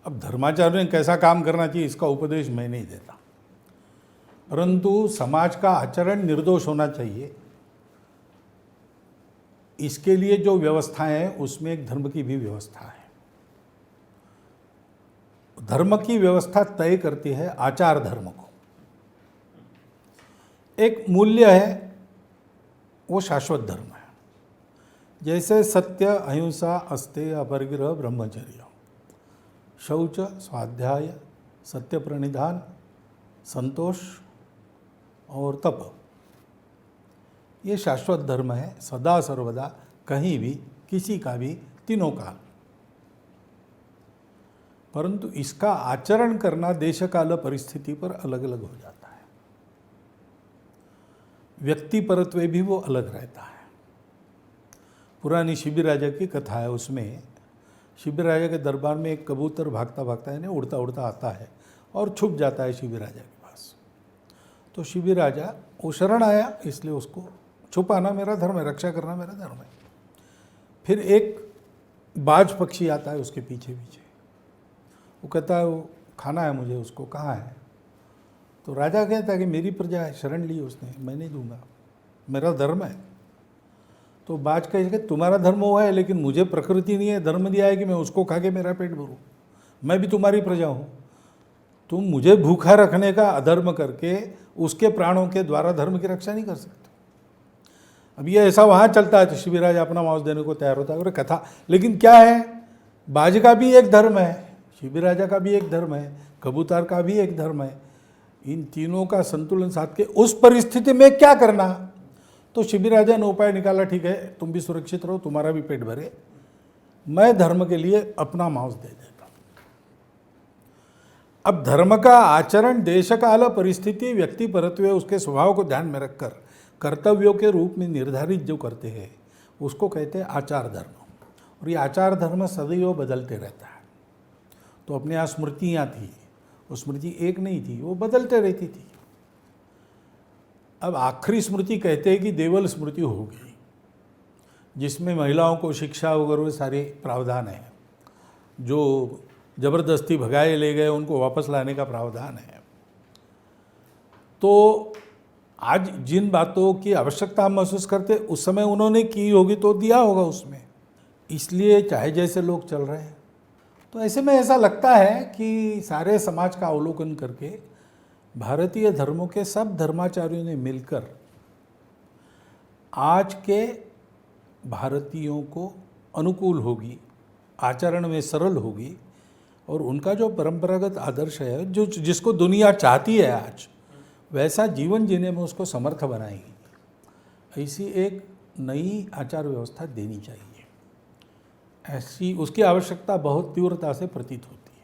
अब धर्माचार्य ने कैसा काम करना चाहिए इसका उपदेश मैं नहीं देता, परंतु समाज का आचरण निर्दोष होना चाहिए, इसके लिए जो व्यवस्थाएं हैं उसमें एक धर्म की भी व्यवस्था है। धर्म की व्यवस्था तय करती है आचार धर्म को। एक मूल्य है, वो शाश्वत धर्म है। जैसे सत्य, अहिंसा, अस्तेय, अपरिग्रह, ब्रह्मचर्य, शौच, स्वाध्याय, सत्य प्रणिधान, संतोष और तप, ये शाश्वत धर्म है, सदा सर्वदा, कहीं भी, किसी का भी, तीनों का। परंतु इसका आचरण करना देश काल परिस्थिति पर अलग अलग हो जाता है। व्यक्ति परत्वे भी वो अलग रहता है। पुरानी शिबिर राजा की कथा है, उसमें शिबिर राजा के दरबार में एक कबूतर भागता भागता है, उड़ता उड़ता आता है और छुप जाता है शिबिर राजा के पास। तो शिबिर राजा वो शरण आया, इसलिए उसको छुपाना मेरा धर्म है, रक्षा करना मेरा धर्म है। फिर एक बाज पक्षी आता है उसके पीछे पीछे, वो कहता है वो खाना है मुझे, उसको कहाँ है? तो राजा कहता है कि मेरी प्रजा है, शरण ली उसने, मैं नहीं दूंगा, मेरा धर्म है। तो बाज कहे तुम्हारा धर्म वो है, लेकिन मुझे प्रकृति नहीं है, धर्म दिया है कि मैं उसको खा के मेरा पेट भरूँ, मैं भी तुम्हारी प्रजा हूँ। तुम मुझे भूखा रखने का अधर्म करके उसके प्राणों के द्वारा धर्म की रक्षा नहीं कर सकते। अब ये ऐसा वहाँ चलता है तो शिबिर राजा अपना मांस देने को तैयार होता है और कथा, लेकिन क्या है, बाज का भी एक धर्म है, शिबिर राजा का भी एक धर्म है, कबूतर का भी एक धर्म है। इन तीनों का संतुलन साध के उस परिस्थिति में क्या करना? तो शिबिर राजा ने उपाय निकाला, ठीक है तुम भी सुरक्षित रहो, तुम्हारा भी पेट भरे, मैं धर्म के लिए अपना मांस दे देता हूं। अब धर्म का आचरण देश काल परिस्थिति, व्यक्ति परत्वे, उसके स्वभाव को ध्यान में रखकर कर्तव्यों के रूप में निर्धारित जो करते हैं उसको कहते हैं आचार धर्म। और ये आचार धर्म सदैव बदलते रहता है। तो अपने यहाँ स्मृतियाँ थी, वो स्मृति एक नहीं थी, वो बदलते रहती थी। अब आखिरी स्मृति कहते हैं कि देवल स्मृति हो गई, जिसमें महिलाओं को शिक्षा वगैरह सारे प्रावधान है, जो जबरदस्ती भगाए ले गए उनको वापस लाने का प्रावधान है। तो आज जिन बातों की आवश्यकता हम महसूस करते उस समय उन्होंने की होगी तो दिया होगा उसमें, इसलिए चाहे जैसे लोग चल रहे हैं। तो ऐसे में ऐसा लगता है कि सारे समाज का अवलोकन करके भारतीय धर्मों के सब धर्माचार्यों ने मिलकर आज के भारतीयों को अनुकूल होगी, आचरण में सरल होगी, और उनका जो परंपरागत आदर्श है, जो जिसको दुनिया चाहती है आज, वैसा जीवन जीने में उसको समर्थ बनाएगी। ऐसी एक नई आचार व्यवस्था देनी चाहिए। ऐसी उसकी आवश्यकता बहुत तीव्रता से प्रतीत होती है।